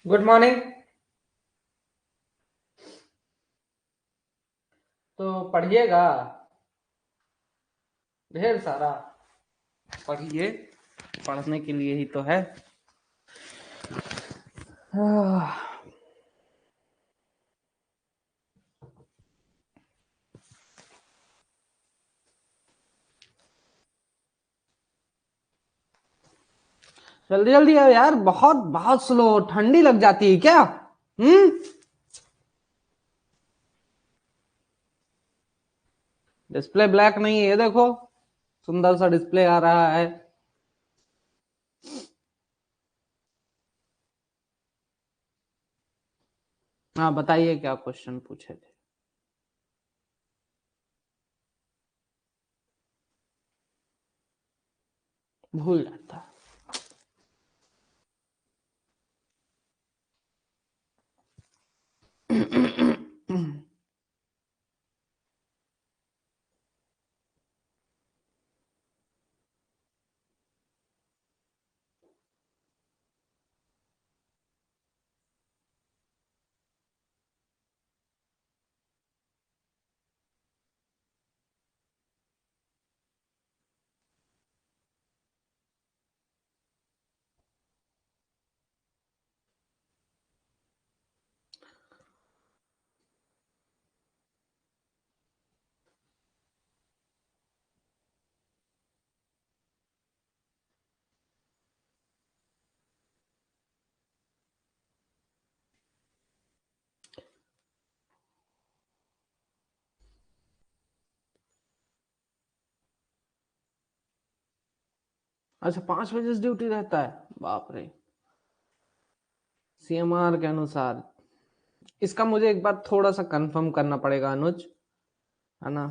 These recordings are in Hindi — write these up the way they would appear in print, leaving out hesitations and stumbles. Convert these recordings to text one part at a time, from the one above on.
Good morning. तो पढ़िएगा ढेर सारा। पढ़िए, पढ़ने के लिए ही तो है। जल्दी जल्दी आओ यार, बहुत बहुत स्लो, ठंडी लग जाती है क्या? डिस्प्ले ब्लैक नहीं है, ये देखो सुंदर सा डिस्प्ले आ रहा है। हाँ बताइए, क्या क्वेश्चन पूछे थे? भूल जाता। अच्छा, 5 बजे ड्यूटी रहता है? बाप रे। सीएमआर के अनुसार इसका मुझे एक बार थोड़ा सा कंफर्म करना पड़ेगा अनुज, है ना।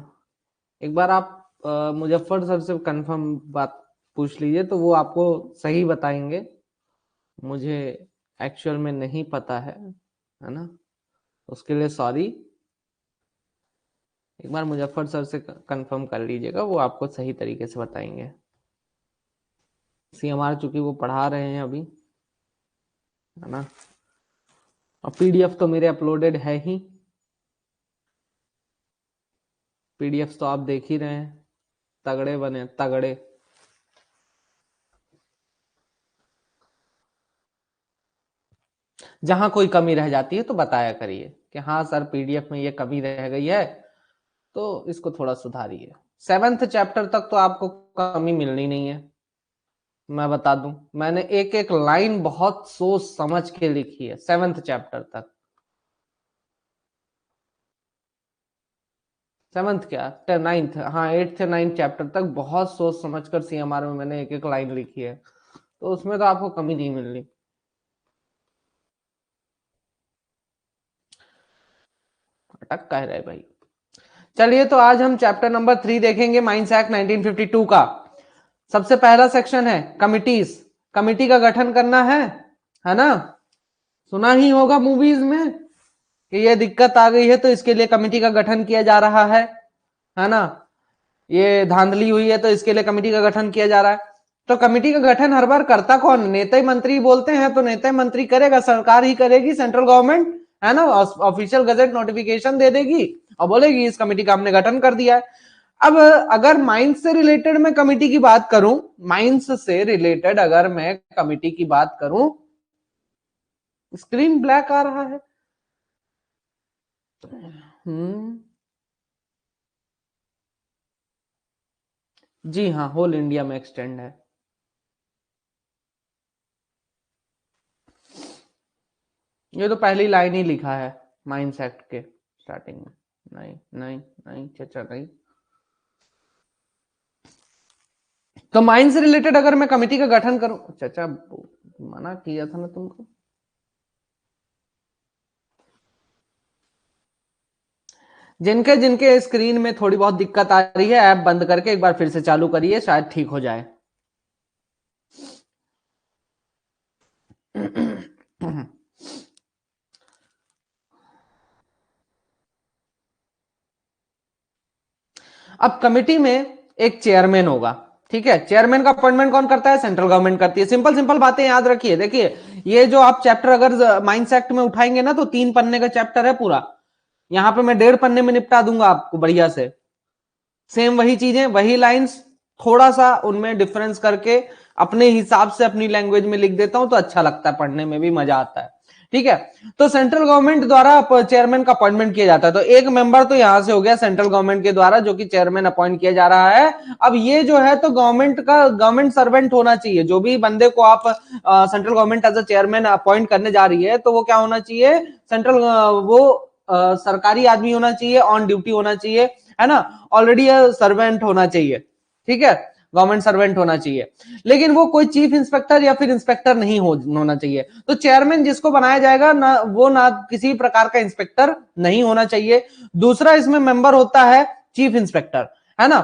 एक बार आप मुजफ्फर सर से कंफर्म बात पूछ लीजिए, तो वो आपको सही बताएंगे। मुझे एक्चुअल में नहीं पता है ना। उसके लिए सॉरी। एक बार मुजफ्फर सर से कंफर्म कर लीजिएगा, वो आपको सही तरीके से बताएंगे। सीएमआर चूंकि वो पढ़ा रहे हैं अभी, है ना। और पीडीएफ तो मेरे अपलोडेड है ही। पीडीएफ तो आप देख ही रहे हैं, तगड़े बने तगड़े। जहां कोई कमी रह जाती है तो बताया करिए कि हाँ सर, पीडीएफ में ये कमी रह गई है, तो इसको थोड़ा सुधारिए। 7th चैप्टर तक तो आपको कमी मिलनी नहीं है, मैं बता दूं। मैंने एक एक लाइन बहुत सोच समझ के लिखी है 7th चैप्टर तक। 7th क्या, 9th, हाँ 8th से 9th चैप्टर तक बहुत सोच समझ कर सीएमआर में मैंने एक एक लाइन लिखी है, तो उसमें तो आपको कमी नहीं मिलनी। अटक कह रहे भाई। चलिए, तो आज हम चैप्टर नंबर 3 देखेंगे, माइंस एक्ट 1952 का। सबसे पहला सेक्शन है कमिटीज। कमिटी का गठन करना है ना। सुना ही होगा मूवीज में कि ये दिक्कत आ गई है तो इसके लिए कमिटी का गठन किया जा रहा है ना। ये धांधली हुई है तो इसके लिए कमिटी का गठन किया जा रहा है। तो कमिटी का गठन हर बार करता कौन? नेता मंत्री बोलते हैं तो नेता मंत्री करेगा, सरकार ही करेगी, सेंट्रल गवर्नमेंट, है ना। ऑफिशियल गजट नोटिफिकेशन दे देगी और बोलेगी इस कमिटी का हमने गठन कर दिया है। अब अगर माइंस से रिलेटेड मैं कमिटी की बात करूं, माइंस से रिलेटेड अगर मैं कमिटी की बात करूं, स्क्रीन ब्लैक आ रहा है। हम्म, जी हाँ, होल इंडिया में एक्सटेंड है। ये तो पहली लाइन ही लिखा है माइंस एक्ट के स्टार्टिंग में। नहीं नहीं नहीं चाचा नहीं। तो माइंस से रिलेटेड अगर मैं कमिटी का गठन करूं, चाचा मना किया था ना तुमको। जिनके जिनके स्क्रीन में थोड़ी बहुत दिक्कत आ रही है, ऐप बंद करके एक बार फिर से चालू करिए, शायद ठीक हो जाए। अब कमिटी में एक चेयरमैन होगा, ठीक है, चेयरमैन का अपॉइंटमेंट कौन करता है? सेंट्रल गवर्नमेंट करती है। सिंपल सिंपल बातें याद रखिए। देखिए ये जो आप चैप्टर अगर माइंस एक्ट में उठाएंगे ना तो 3 पन्ने का चैप्टर है पूरा, यहां पे मैं 1.5 पन्ने में निपटा दूंगा आपको बढ़िया से। सेम वही चीजें, वही लाइंस, थोड़ा सा उनमें डिफरेंस करके अपने हिसाब से अपनी लैंग्वेज में लिख देता हूं तो अच्छा लगता है, पढ़ने में भी मजा आता है। ठीक है, तो सेंट्रल गवर्नमेंट द्वारा चेयरमैन का अपॉइंटमेंट किया जाता है। तो एक मेंबर तो यहां से हो गया सेंट्रल गवर्नमेंट के द्वारा, जो कि चेयरमैन अपॉइंट किया जा रहा है। अब ये जो है तो गवर्नमेंट सर्वेंट होना चाहिए। जो भी बंदे को आप central government as a chairman appoint करने जा रही है तो वो क्या होना चाहिए? सरकारी आदमी होना चाहिए, ऑन ड्यूटी होना चाहिए, है ना, ऑलरेडी सर्वेंट होना चाहिए। ठीक है, गवर्नमेंट सर्वेंट होना चाहिए, लेकिन वो कोई चीफ इंस्पेक्टर या फिर इंस्पेक्टर नहीं होना चाहिए। तो चेयरमैन जिसको बनाया जाएगा ना, वो ना किसी प्रकार का इंस्पेक्टर नहीं होना चाहिए। दूसरा इसमें मेंबर होता है चीफ इंस्पेक्टर, है ना।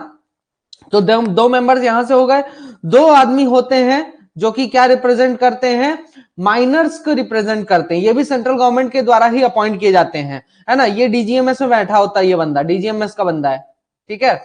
तो दो मेंबर्स यहां से हो गए। 2 आदमी होते हैं जो कि क्या रिप्रेजेंट करते हैं? माइनर्स को रिप्रेजेंट करते हैं। ये भी सेंट्रल गवर्नमेंट के द्वारा ही अपॉइंट किए जाते हैं, है ना। ये डीजीएमएस में बैठा होता है, ये बंदा डीजीएमएस का बंदा है। ठीक है,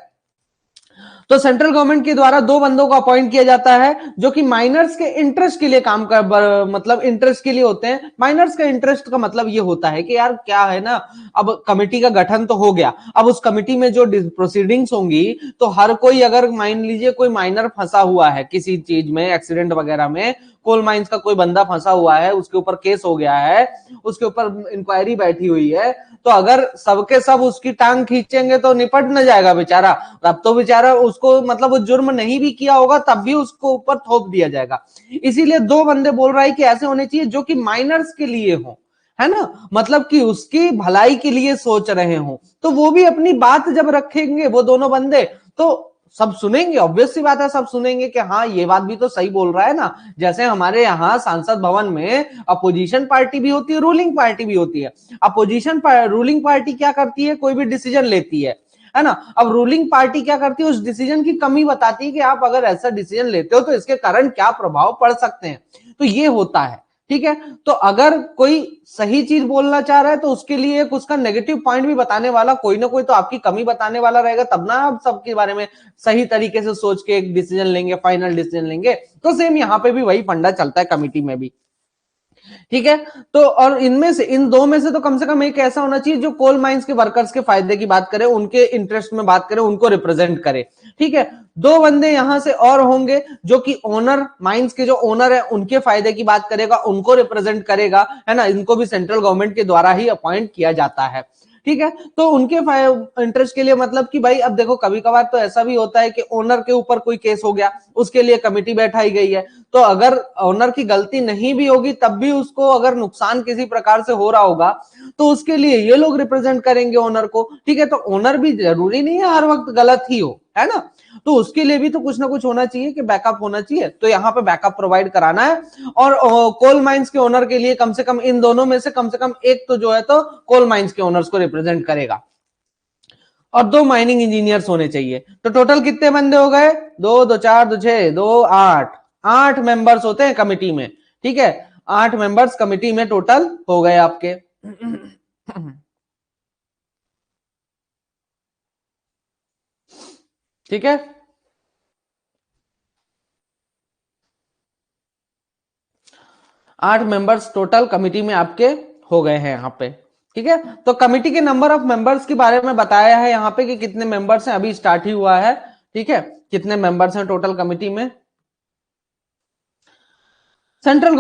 तो सेंट्रल गवर्नमेंट के द्वारा 2 बंदों को अपॉइंट किया जाता है जो कि माइनर्स के इंटरेस्ट के लिए काम कर, मतलब इंटरेस्ट के लिए होते हैं। माइनर्स का इंटरेस्ट का मतलब ये होता है कि यार क्या है ना, अब कमेटी का गठन तो हो गया, अब उस कमेटी में जो प्रोसीडिंग्स होंगी तो हर कोई, अगर मान लीजिए कोई माइनर फंसा हुआ है किसी चीज में, एक्सीडेंट वगैरह में, कोल माइंस का कोई बंदा फंसा हुआ है, उसके ऊपर केस हो गया है, उसके ऊपर इंक्वायरी बैठी हुई है, तो अगर सबके सब उसकी टांग खींचेंगे तो निपट न जाएगा बेचारा। अब तो बेचारा उसको, मतलब वो जुर्म नहीं भी किया होगा तब भी उसको ऊपर थोप दिया जाएगा। इसीलिए 2 बंदे बोल रहा है कि ऐसे होने चाहिए जो कि माइनर्स के लिए हो, है ना, मतलब कि उसकी भलाई के लिए सोच रहे हो। तो वो भी अपनी बात जब रखेंगे वो दोनों बंदे, तो सब सुनेंगे, ऑब्वियस सी बात है, सब सुनेंगे कि हाँ ये बात भी तो सही बोल रहा है ना। जैसे हमारे यहाँ सांसद भवन में अपोजिशन पार्टी भी होती है, रूलिंग पार्टी भी होती है। रूलिंग पार्टी क्या करती है? कोई भी डिसीजन लेती है ना। अब रूलिंग पार्टी क्या करती है? उस डिसीजन की कमी बताती है कि आप अगर ऐसा डिसीजन लेते हो तो इसके कारण क्या प्रभाव पड़ सकते हैं। तो ये होता है। ठीक है, तो अगर कोई सही चीज बोलना चाह रहा है तो उसके लिए एक उसका नेगेटिव पॉइंट भी बताने वाला कोई ना कोई तो आपकी कमी बताने वाला रहेगा, तब ना आप सबके बारे में सही तरीके से सोच के एक डिसीजन लेंगे, फाइनल डिसीजन लेंगे। तो सेम यहाँ पे भी वही फंडा चलता है कमिटी में भी। ठीक है, तो और इनमें से, इन 2 में से तो कम से कम एक ऐसा होना चाहिए जो कोल माइंस के वर्कर्स के फायदे की बात करे, उनके इंटरेस्ट में बात करे, उनको रिप्रेजेंट करे। ठीक है, 2 बंदे यहां से और होंगे जो कि ओनर, माइंस के जो ओनर है उनके फायदे की बात करेगा, उनको रिप्रेजेंट करेगा, है ना। इनको भी सेंट्रल गवर्नमेंट के द्वारा ही अपॉइंट किया जाता है। ठीक है, तो उनके इंटरेस्ट के लिए, मतलब कि भाई अब देखो कभी कभार तो ऐसा भी होता है कि ओनर के ऊपर कोई केस हो गया, उसके लिए कमेटी बैठाई गई है, तो अगर ओनर की गलती नहीं भी होगी तब भी उसको अगर नुकसान किसी प्रकार से हो रहा होगा तो उसके लिए ये लोग रिप्रेजेंट करेंगे ओनर को। ठीक है, तो ओनर भी जरूरी नहीं है हर वक्त गलत ही हो, है ना, तो उसके लिए भी तो कुछ ना कुछ होना चाहिए कि बैकअप होना चाहिए। तो यहाँ पे बैकअप प्रोवाइड कराना है। और कोल माइंस के ओनर के लिए कम से कम इन दोनों में से कम से कम एक तो जो है तो कोल माइंस के ओनर्स को रिप्रेजेंट करेगा, और 2 माइनिंग इंजीनियर्स होने चाहिए। तो टोटल कितने बंदे हो गए? 2 2 4 2 6 2 8, 8 मेंबर्स होते हैं कमिटी में। ठीक है, 8 मेंबर्स कमिटी में टोटल हो गए आपके। ठीक है, 8 मेंबर्स टोटल कमिटी में आपके हो गए हैं यहाँ पे। ठीक है, तो कमिटी के नंबर ऑफ मेंबर्स के बारे में बताया है यहाँ पे कि कितने मेंबर्स हैं, अभी स्टार्ट ही हुआ है। ठीक है, कितने मेंबर्स हैं टोटल कमिटी में? सेंट्रल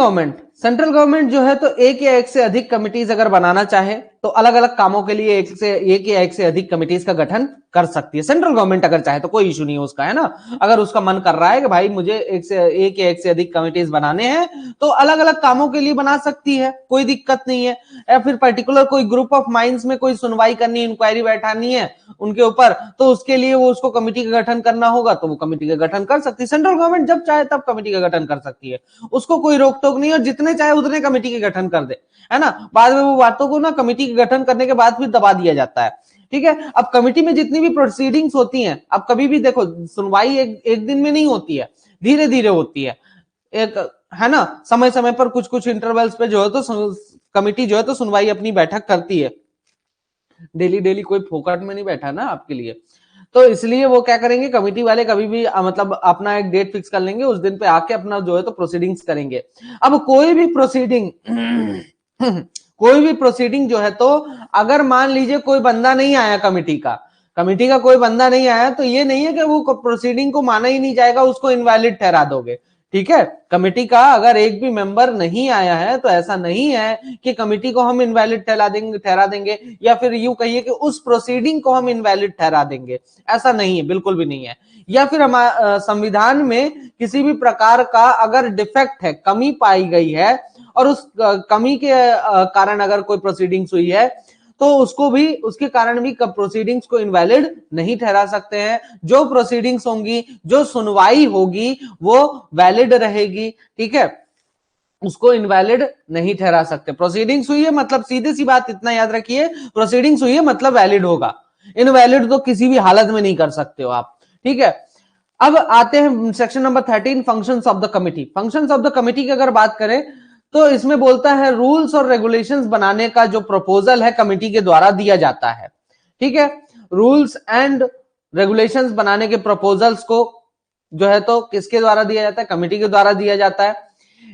गवर्नमेंट जो है तो एक या एक से अधिक कमिटीज अगर बनाना चाहे तो अलग अलग कामों के लिए एक या एक से अधिक कमिटीज का गठन कर सकती है। सेंट्रल गवर्नमेंट अगर चाहे तो कोई इशू नहीं है उसका, है ना। अगर उसका मन कर रहा है कि भाई मुझे एक या एक से अधिक कमिटीज बनाने हैं तो अलग अलग कामों के लिए बना सकती है, कोई दिक्कत नहीं है। या फिर पर्टिकुलर कोई ग्रुप ऑफ माइंड्स में कोई सुनवाई करनी, इंक्वायरी बैठानी है उनके ऊपर, तो उसके लिए वो उसको कमिटी का गठन करना होगा तो वो कमिटी का गठन कर सकती है। सेंट्रल गवर्नमेंट जब चाहे तब कमिटी का गठन कर सकती है, उसको कोई रोक टोक नहीं, और जितने चाहे उतने कमेटी के गठन कर दे, है ना। बाद में वो बातों को ना कमेटी के गठन करने के बाद फिर दबा दिया जाता है। ठीक है, अब कमेटी में जितनी भी प्रोसीडिंग्स होती हैं, अब कभी भी देखो सुनवाई एक दिन में नहीं होती है, धीरे धीरे होती है, एक, है ना, समय समय पर कुछ कुछ इंटरवल्स पे जो है तो कमेटी जो है तो सुनवाई अपनी बैठक करती है। डेली डेली कोई फोकट में नहीं बैठा ना आपके लिए। तो इसलिए वो क्या करेंगे, कमिटी वाले कभी भी मतलब अपना एक डेट फिक्स कर लेंगे, उस दिन पे आके अपना जो है तो प्रोसीडिंग्स करेंगे। अब कोई भी प्रोसीडिंग जो है तो अगर मान लीजिए कोई बंदा नहीं आया कमिटी का कोई बंदा नहीं आया, तो ये नहीं है कि वो प्रोसीडिंग को माना ही नहीं जाएगा, उसको इनवैलिड ठहरा दोगे। ठीक है, कमेटी का अगर एक भी मेंबर नहीं आया है तो ऐसा नहीं है कि कमेटी को हम इनवैलिड ठहरा देंगे या फिर यूं कहिए कि उस प्रोसीडिंग को हम इनवैलिड ठहरा देंगे, ऐसा नहीं है, बिल्कुल भी नहीं है। या फिर संविधान में किसी भी प्रकार का अगर डिफेक्ट है, कमी पाई गई है और उस कमी के कारण अगर कोई प्रोसीडिंग्स हुई है तो उसको भी, उसके कारण भी प्रोसीडिंग्स को इनवैलिड नहीं ठहरा सकते हैं। जो प्रोसीडिंग्स होंगी, जो सुनवाई होगी वो वैलिड रहेगी। ठीक है, उसको इनवैलिड नहीं ठहरा सकते। प्रोसीडिंग्स हुई है मतलब सीधी सी बात इतना याद रखिए, प्रोसीडिंग्स हुई है मतलब वैलिड होगा, इनवैलिड तो किसी भी हालत में नहीं कर सकते हो आप। ठीक है, अब आते हैं section number 13, functions of the committee. Functions of the committee की अगर बात करें तो इसमें बोलता है रूल्स और रेगुलेशंस बनाने का जो प्रपोजल है कमिटी के द्वारा दिया जाता है। ठीक है, रूल्स एंड रेगुलेशंस बनाने के प्रपोजल्स को जो है तो किसके द्वारा दिया जाता है, कमिटी के द्वारा दिया जाता है।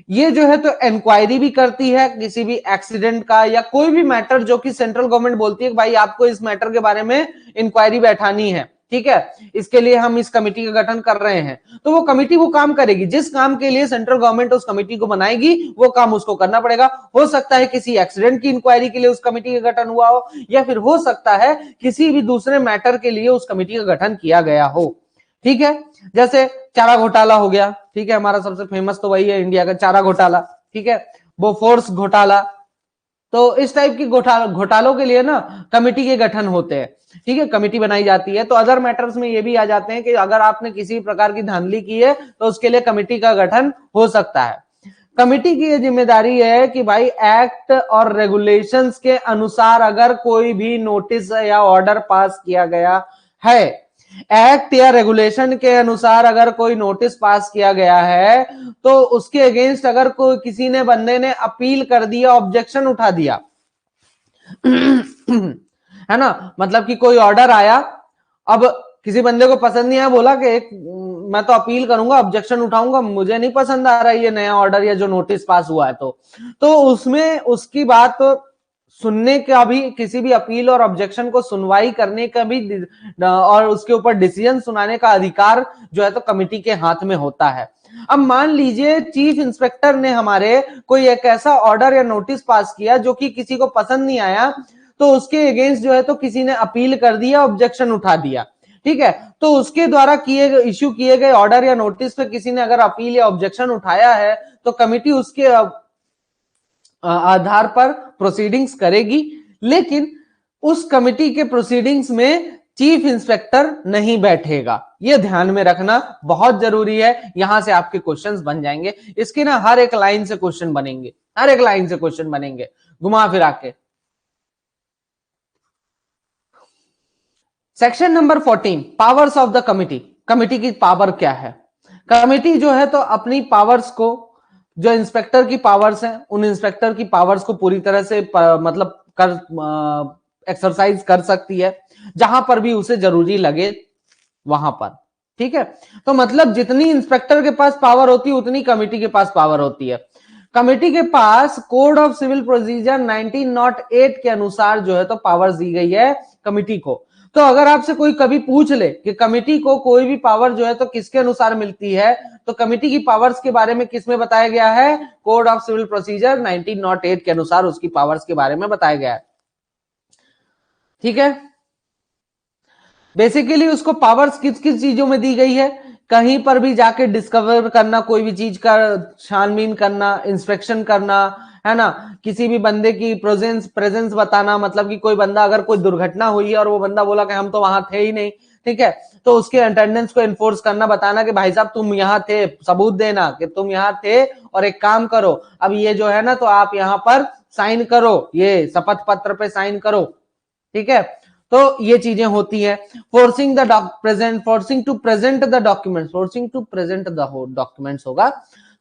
ये जो है तो इंक्वायरी भी करती है किसी भी एक्सीडेंट का या कोई भी मैटर जो कि सेंट्रल गवर्नमेंट बोलती है कि भाई आपको इस मैटर के बारे में इंक्वायरी बैठानी है। ठीक है, इसके लिए हम इस कमेटी का गठन कर रहे हैं, तो वो कमेटी वो काम करेगी, जिस काम के लिए सेंट्रल गवर्नमेंट उस कमेटी को बनाएगी वो काम उसको करना पड़ेगा। हो सकता है किसी एक्सीडेंट की इंक्वायरी के लिए उस कमेटी का गठन हुआ हो, या फिर हो सकता है किसी भी दूसरे मैटर के लिए उस कमेटी का गठन किया गया हो। ठीक है, जैसे चारा घोटाला हो गया, ठीक है, हमारा सबसे फेमस तो वही है इंडिया का चारा घोटाला। ठीक है, बोफोर्स घोटाला, तो इस टाइप की घोटालों के लिए ना कमेटी के गठन होते हैं। ठीक है, कमेटी बनाई जाती है। तो अदर मैटर्स में ये भी आ जाते हैं कि अगर आपने किसी प्रकार की धांधली की है तो उसके लिए कमेटी का गठन हो सकता है। कमेटी की ये जिम्मेदारी है कि भाई एक्ट और रेगुलेशंस के अनुसार अगर कोई भी नोटिस या ऑर्डर पास किया गया है, एक्ट या रेगुलेशन के अनुसार अगर कोई नोटिस पास किया गया है तो उसके अगेंस्ट अगर कोई किसी ने बंदे ने अपील कर दिया, ऑब्जेक्शन उठा दिया है ना, मतलब कि कोई ऑर्डर आया, अब किसी बंदे को पसंद नहीं आया, बोला कि मैं तो अपील करूंगा, ऑब्जेक्शन उठाऊंगा, मुझे नहीं पसंद आ रहा है ये नया ऑर्डर या जो नोटिस पास हुआ है, तो उसमें उसकी बात सुनने का भी, किसी भी अपील और ऑब्जेक्शन को सुनवाई करने का भी और उसके ऊपर डिसीजन सुनाने का अधिकार जो है तो कमिटी के हाथ में होता है। अब मान लीजिए चीफ इंस्पेक्टर ने हमारे कोई एक ऐसा ऑर्डर या नोटिस पास किया जो कि किसी को पसंद नहीं आया, तो उसके अगेंस्ट जो है तो किसी ने अपील कर दिया, ऑब्जेक्शन उठा दिया। ठीक है, तो उसके द्वारा इश्यू किए गए ऑर्डर या नोटिस पे किसी ने अगर अपील या ऑब्जेक्शन उठाया है तो कमिटी उसके आधार पर प्रोसीडिंग्स करेगी, लेकिन उस कमिटी के प्रोसीडिंग्स में चीफ इंस्पेक्टर नहीं बैठेगा। यह ध्यान में रखना बहुत जरूरी है, यहां से आपके क्वेश्चंस बन जाएंगे। इसके ना हर एक लाइन से क्वेश्चन बनेंगे, हर एक लाइन से क्वेश्चन बनेंगे घुमा फिरा के। Section number 14, powers of the committee. Committee की पावर क्या है? कमिटी जो है तो अपनी पावर्स को, जो इंस्पेक्टर की पावर्स हैं, उन इंस्पेक्टर की पावर्स को पूरी तरह से मतलब एक्सरसाइज कर सकती है जहां पर भी उसे जरूरी लगे वहां पर। ठीक है, तो मतलब जितनी इंस्पेक्टर के पास पावर होती है उतनी कमिटी के पास पावर होती है। कमिटी के पास कोड ऑफ सिविल प्रोसीजर 1908 के अनुसार जो है तो पावर्स दी गई है कमिटी को। तो अगर आपसे कोई कभी पूछ ले कि कमिटी को कोई भी पावर जो है तो किसके अनुसार मिलती है, तो कमिटी की पावर्स के बारे में किसमें बताया गया है? कोड ऑफ सिविल प्रोसीजर 1908 के अनुसार उसकी पावर्स के बारे में बताया गया है। ठीक है, बेसिकली उसको पावर्स किस किस चीजों में दी गई है? कहीं पर भी जाके डिस्कवर करना, कोई भी चीज का छानबीन करना, इंस्पेक्शन करना, है ना, किसी भी बंदे की प्रेजेंस बताना, मतलब कि कोई बंदा, अगर कोई दुर्घटना हुई है और वो बंदा बोला कि हम तो वहां थे ही नहीं, ठीक है, तो उसके अटेंडेंस को एनफोर्स करना, बताना कि भाई साहब तुम यहाँ थे, सबूत देना कि तुम यहाँ थे और एक काम करो, अब ये जो है ना तो आप यहाँ पर साइन करो, ये शपथ पत्र पे साइन करो। ठीक है, तो ये चीजें होती है। Forcing the forcing to present the documents, forcing to present the documents होगा।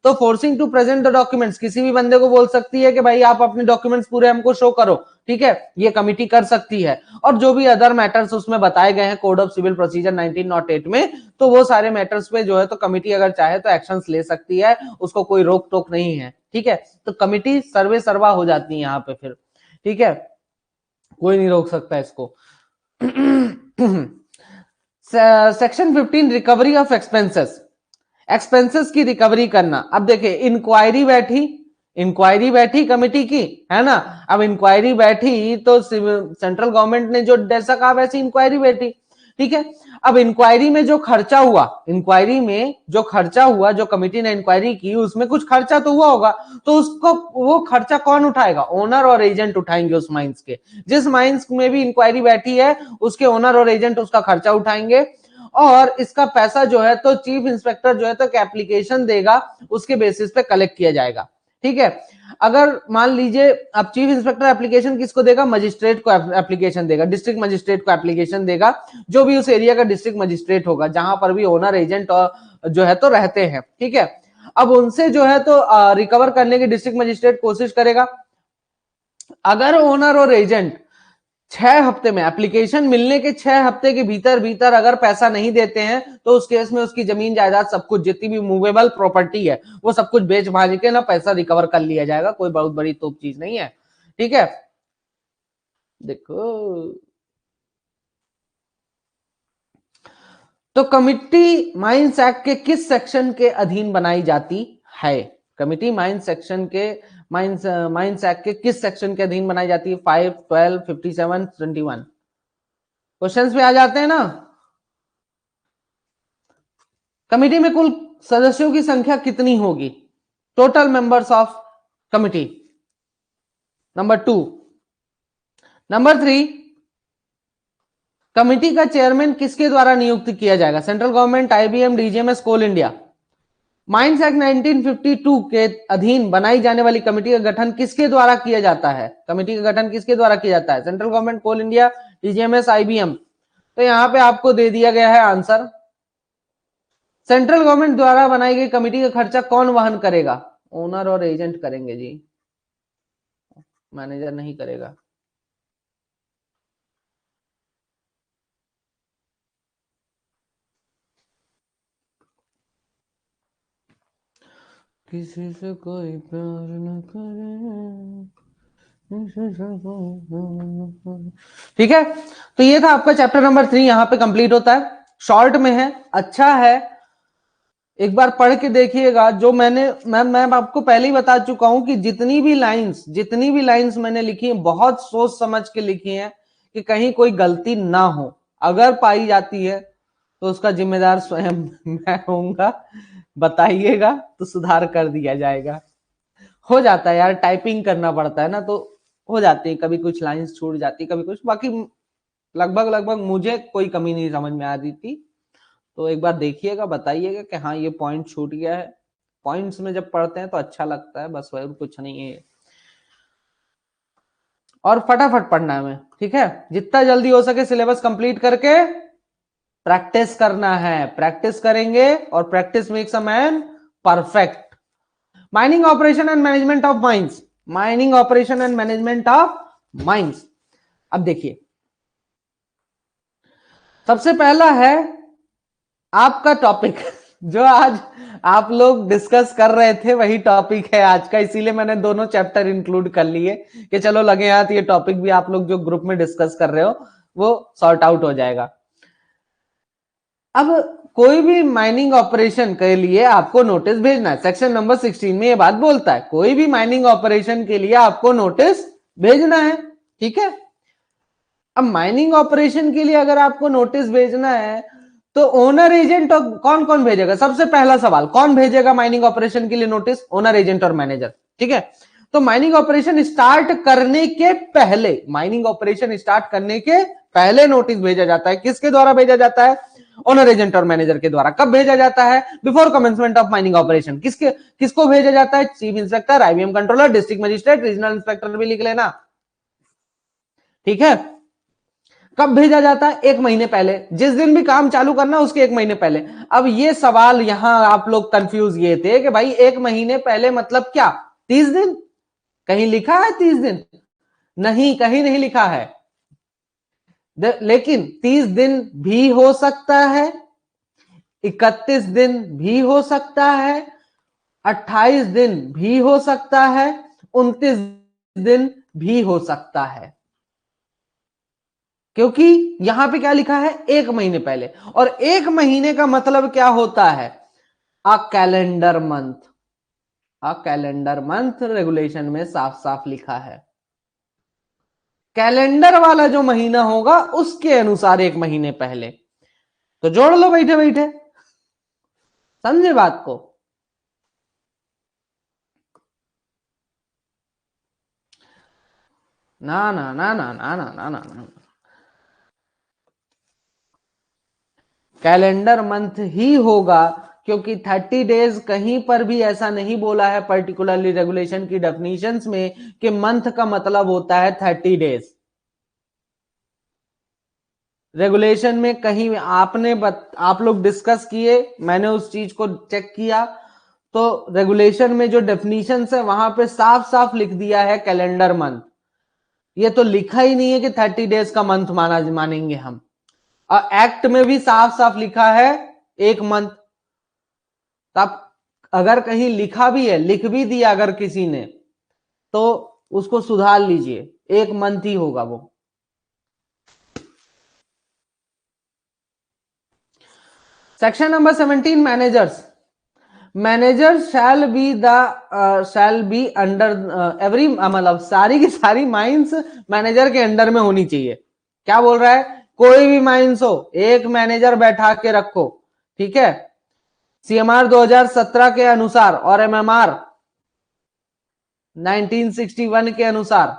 तो forcing to present the documents, किसी भी बंदे को बोल सकती है कि भाई आप अपने डॉक्यूमेंट्स पूरे हमको शो करो, ठीक है, ये कमिटी कर सकती है। और जो भी अदर मैटर्स उसमें बताए गए हैं कोड ऑफ सिविल प्रोसीजर 1908 में, तो वो सारे मैटर्स पे जो है तो कमिटी अगर चाहे तो एक्शंस ले सकती है, उसको कोई रोक टोक नहीं है, ठीक है। तो कमिटी सर्वे सर्वा हो जाती है यहाँ पे फिर, ठीक है, कोई नहीं रोक सकता इसको। Section 15 recovery of expenses, expenses की रिकवरी करना। अब देखिए इंक्वायरी बैठी कमिटी की, है ना। अब इंक्वायरी बैठी तो सेंट्रल गवर्नमेंट ने जो जैसा कहा वैसी इंक्वायरी बैठी, ठीक है। अब इंक्वायरी में जो खर्चा हुआ, जो कमिटी ने इंक्वायरी की उसमें कुछ खर्चा तो हुआ होगा, तो उसको वो खर्चा कौन उठाएगा? ओनर और एजेंट उठाएंगे उस माइंस के। जिस माइंस में भी इंक्वायरी बैठी है उसके ओनर और एजेंट उसका खर्चा उठाएंगे, और इसका पैसा जो है तो चीफ इंस्पेक्टर जो है तो एप्लीकेशन देगा, उसके बेसिस पे कलेक्ट किया जाएगा, ठीक है। अगर मान लीजिए अब चीफ इंस्पेक्टर एप्लीकेशन किसको देगा? मजिस्ट्रेट को एप्लीकेशन देगा, डिस्ट्रिक्ट मजिस्ट्रेट को एप्लीकेशन देगा, जो भी उस एरिया का डिस्ट्रिक्ट मजिस्ट्रेट होगा, जहां पर भी ओनर एजेंट जो है तो रहते हैं, ठीक है। अब उनसे जो है तो रिकवर करने की डिस्ट्रिक्ट मजिस्ट्रेट कोशिश करेगा। अगर ओनर और एजेंट 6 हफ्ते में, एप्लीकेशन मिलने के 6 हफ्ते के भीतर भीतर अगर पैसा नहीं देते हैं, तो उस केस में उसकी जमीन जायदाद सब कुछ, जितनी भी मूवेबल प्रॉपर्टी है वो सब कुछ बेच भाज के ना पैसा रिकवर कर लिया जाएगा। कोई बहुत बड़ी तोप चीज नहीं है, ठीक है। देखो तो कमिटी माइंस एक्ट के किस सेक्शन के अधीन बनाई जाती है? कमिटी माइंस एक्ट के किस सेक्शन के अधीन बनाई जाती है? 5, 12, 57, 21 क्वेश्चंस पे आ जाते हैं ना। कमिटी में कुल सदस्यों की संख्या कितनी होगी? Total members of committee. Number 2। Number 3, committee का चेयरमैन किसके द्वारा नियुक्त किया जाएगा? सेंट्रल गवर्नमेंट, आईबीएम, डीजीएमएस, कोल इंडिया। माइंस एक्ट 1952 के अधीन बनाई जाने वाली कमिटी का गठन किसके द्वारा किया जाता है? कमिटी का गठन किसके द्वारा किया जाता है? सेंट्रल गवर्नमेंट, कोल इंडिया, डीजीएमएस, आईबीएम। तो यहां पे आपको दे दिया गया है आंसर। सेंट्रल गवर्नमेंट द्वारा बनाई गई कमिटी का खर्चा कौन वहन करेगा? ओनर और एजेंट करेंगे जी, मैनेजर नहीं करेगा। किसी से कोई प्यार न करे, ठीक है। तो ये था आपका चैप्टर नंबर 3, यहां पे कंप्लीट होता है। शॉर्ट में है, अच्छा है, एक बार पढ़ के देखिएगा। जो मैं आपको पहले ही बता चुका हूं कि जितनी भी लाइंस मैंने लिखी है बहुत सोच समझ के लिखी है, कि कहीं कोई गलती ना हो। अगर पाई जाती है तो उसका जिम्मेदार स्वयं मैं होऊंगा, बताइएगा तो सुधार कर दिया जाएगा। हो जाता है यार, टाइपिंग करना पड़ता है ना, तो हो जाती है, कभी कुछ लाइंस छूट जाती, कभी कुछ, बाकी लगभग मुझे कोई कमी नहीं समझ में आ रही थी। तो एक बार देखिएगा, बताइएगा कि हाँ ये पॉइंट छूट गया है। पॉइंट्स में जब पढ़ते हैं तो अच्छा लगता है, बस वही, कुछ नहीं है। और फटाफट पढ़ना है हमें, ठीक है। जितना जल्दी हो सके सिलेबस कंप्लीट करके प्रैक्टिस करना है। प्रैक्टिस करेंगे और practice makes a man perfect. Mining operation and management of mines, mining operation and management of mines. अब देखिए, सबसे पहला है आपका टॉपिक, जो आज आप लोग डिस्कस कर रहे थे वही टॉपिक है आज का, इसीलिए मैंने दोनों चैप्टर इंक्लूड कर लिए कि चलो लगे हाथ ये टॉपिक भी आप लोग जो ग्रुप में डिस्कस कर रहे हो वो सॉर्ट आउट हो जाएगा। अब कोई भी माइनिंग ऑपरेशन के लिए आपको नोटिस भेजना है। सेक्शन नंबर 16 में ये बात बोलता है, कोई भी माइनिंग ऑपरेशन के लिए आपको नोटिस भेजना है, ठीक है। अब माइनिंग ऑपरेशन के लिए अगर आपको नोटिस भेजना है तो ओनर एजेंट और कौन कौन भेजेगा? सबसे पहला सवाल, कौन भेजेगा माइनिंग ऑपरेशन के लिए नोटिस? ओनर एजेंट और मैनेजर, ठीक है। तो माइनिंग ऑपरेशन स्टार्ट करने के पहले, माइनिंग ऑपरेशन स्टार्ट करने के पहले नोटिस भेजा जाता है। किसके द्वारा भेजा जाता है? ओनर एजेंट और मैनेजर के द्वारा। कब भेजा जाता है? Before commencement of mining operation. किसको भेजा जाता है? Chief inspector, IBM controller, district magistrate, regional inspector भी लिख लेना, ठीक है। कब भेजा जाता है? 1 महीने पहले, जिस दिन भी काम चालू करना उसके 1 महीने पहले। अब ये सवाल यहां आप लोग कंफ्यूज ये थे कि भाई 1 महीने पहले मतलब क्या 30 दिन? कहीं लिखा है 30 दिन? नहीं, कहीं नहीं लिखा है। लेकिन 30 दिन भी हो सकता है, 31 दिन भी हो सकता है, 28 दिन भी हो सकता है, 29 दिन भी हो सकता है, क्योंकि यहां पे क्या लिखा है? 1 महीने पहले। और 1 महीने का मतलब क्या होता है? A calendar month. A calendar month regulation में साफ साफ लिखा है। कैलेंडर वाला जो महीना होगा उसके अनुसार 1 महीने पहले। तो जोड़ लो बैठे बैठे, समझे बात को? ना ना ना ना ना ना ना ना ना, कैलेंडर मंथ ही होगा, क्योंकि 30 डेज कहीं पर भी ऐसा नहीं बोला है पर्टिकुलरली रेगुलेशन की डेफिनेशंस में कि मंथ का मतलब होता है 30 डेज। रेगुलेशन में कहीं आप लोग डिस्कस किए, मैंने उस चीज को चेक किया, तो रेगुलेशन में जो डेफिनेशंस है वहां पे साफ साफ लिख दिया है कैलेंडर मंथ। ये तो लिखा ही नहीं है कि 30 डेज का मंथ मानेंगे हम। और एक्ट में भी साफ साफ लिखा है 1 मंथ। तब अगर कहीं लिखा भी है, लिख भी दिया अगर किसी ने, तो उसको सुधार लीजिए, 1 मंथ ही होगा वो। Section number 17, managers. Manager shall be under every, मतलब सारी की सारी माइंस मैनेजर के अंडर में होनी चाहिए। क्या बोल रहा है? कोई भी माइंस हो, एक मैनेजर बैठा के रखो, ठीक है। सीएमआर 2017 के अनुसार और एमएमआर 1961 के अनुसार,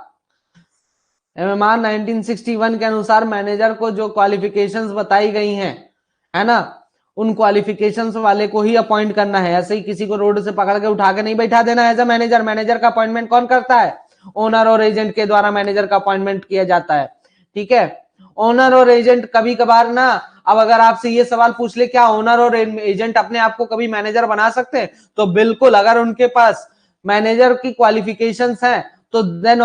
एमएमआर 1961 के अनुसार मैनेजर को जो क्वालिफिकेशंस बताई गई हैं, है ना, उन क्वालिफिकेशंस वाले को ही अपॉइंट करना है। ऐसे ही किसी को रोड से पकड़ के उठा के नहीं बैठा देना एज अ मैनेजर। मैनेजर का अपॉइंटमेंट कौन करता है? ओनर और एजेंट के द्वारा मैनेजर का अपॉइंटमेंट किया जाता है, ठीक है। ओनर और एजेंट कभी कभार ना, अब अगर आपसे ये सवाल पूछ ले क्या ओनर और एजेंट अपने आप को कभी मैनेजर बना सकते हैं, तो बिल्कुल। अगर उनके पास मैनेजर की क्वालिफिकेशंस हैं तो then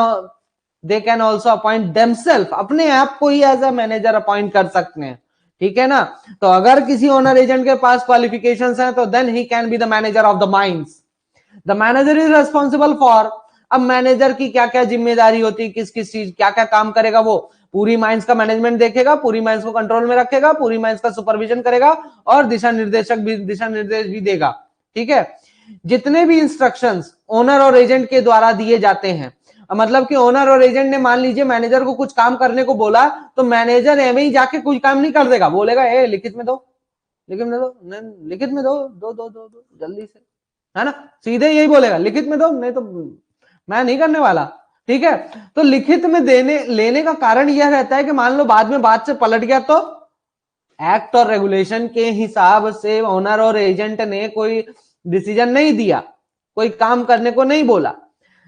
they can also appoint themself, अपने आप को ही एज अ मैनेजर अपॉइंट कर सकते हैं, ठीक है ना। तो अगर किसी ओनर एजेंट के पास क्वालिफिकेशंस हैं तो then he can be the manager of the mines. The manager is responsible for, अब मैनेजर की क्या क्या जिम्मेदारी होती है, किस किस चीज क्या क्या काम करेगा, वो पूरी माइंस का मैनेजमेंट देखेगा, पूरी माइंस को कंट्रोल में रखेगा, पूरी माइंस का सुपरविजन करेगा और दिशा निर्देश भी देगा, ठीक है। जितने भी इंस्ट्रक्शंस ओनर और एजेंट के द्वारा दिए जाते हैं, मतलब कि ओनर और एजेंट ने मान लीजिए मैनेजर को कुछ काम करने को बोला, तो मैनेजर एवं ही जाके कुछ काम नहीं कर देगा, बोलेगा ए लिखित में दो, लिखित में दो, लिखित में दो, दो दो दो दो जल्दी से, है ना। सीधे यही बोलेगा लिखित में दो, नहीं तो मैं नहीं करने वाला, ठीक है। तो लिखित में देने लेने का कारण यह रहता है कि मान लो बाद में बात से पलट गया तो एक्ट और रेगुलेशन के हिसाब से ओनर और एजेंट ने कोई डिसीजन नहीं दिया, कोई काम करने को नहीं बोला,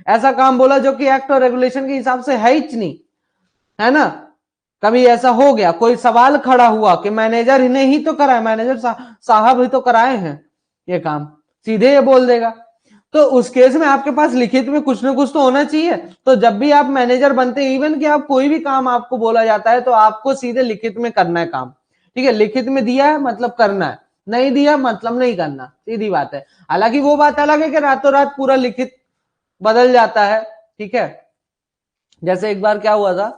ऐसा काम बोला जो कि एक्ट और रेगुलेशन के हिसाब से है ही नहीं, है ना। कभी ऐसा हो गया, कोई सवाल खड़ा हुआ कि मैनेजर ने ही तो कराया, मैनेजर साहब ही तो कराए हैं ये काम, सीधे ये बोल देगा। तो उस केस में आपके पास लिखित में कुछ ना कुछ तो होना चाहिए। तो जब भी आप मैनेजर बनते हैं, इवन कि आप कोई भी काम आपको बोला जाता है तो आपको सीधे लिखित में करना है काम, ठीक है। लिखित में दिया है मतलब करना है, नहीं दिया मतलब नहीं करना, सीधी बात है। हालांकि वो बात अलग है कि रातों रात पूरा लिखित बदल जाता है, ठीक है। जैसे एक बार क्या हुआ था,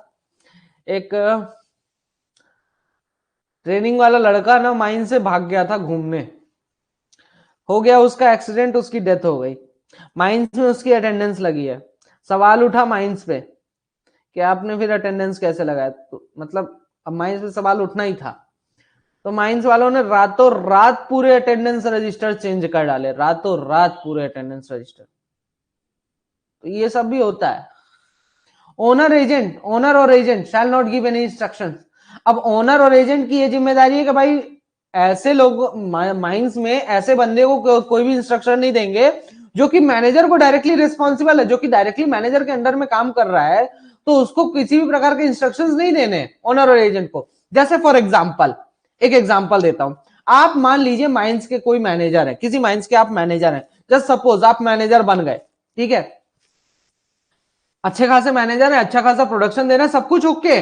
एक ट्रेनिंग वाला लड़का ना माइन से भाग गया था घूमने, हो गया उसका एक्सीडेंट, उसकी डेथ हो गई। माइंस में उसकी अटेंडेंस लगी है। सवाल उठा माइंस पे कि आपने फिर अटेंडेंस कैसे लगाया, तो मतलब अब माइंस पे सवाल उठना ही था। तो माइंस वालों ने रातों रात पूरे अटेंडेंस रजिस्टर चेंज कर डाले, रातों रात पूरे अटेंडेंस रजिस्टर। तो ये सब भी होता है। ओनर और agent shall not give any instructions. अब ओनर और एजेंट की ये जिम्मेदारी है कि भाई ऐसे लोग माइंस में ऐसे बंदे को कोई भी इंस्ट्रक्शन नहीं देंगे जो कि मैनेजर को डायरेक्टली रिस्पॉन्सिबल है, जो कि डायरेक्टली मैनेजर के अंडर में काम कर रहा है। तो उसको किसी भी प्रकार के इंस्ट्रक्शंस नहीं देने ओनर और एजेंट को। जैसे फॉर एग्जांपल, एक एग्जांपल देता हूं, आप मान लीजिए माइंस के कोई मैनेजर है, किसी माइंस के आप मैनेजर हैं, जस्ट सपोज आप मैनेजर बन गए, ठीक है, अच्छे खासे मैनेजर है, अच्छा खासा प्रोडक्शन दे रहे हैं, सब कुछ ओके,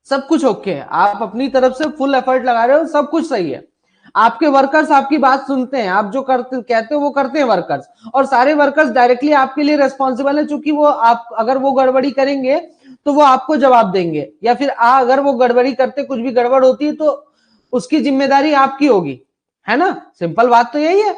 सब कुछ ओके है, आप अपनी तरफ से फुल एफर्ट लगा रहे हो, सब कुछ सही है, आपके वर्कर्स आपकी बात सुनते हैं, आप जो करते कहते हो वो करते हैं वर्कर्स, और सारे वर्कर्स डायरेक्टली आपके लिए रिस्पॉन्सिबल है, चूंकि वो आप अगर वो गड़बड़ी करेंगे तो वो आपको जवाब देंगे, या फिर अगर वो गड़बड़ी करते, कुछ भी गड़बड़ होती है तो उसकी जिम्मेदारी आपकी होगी, है ना, सिंपल बात तो यही है।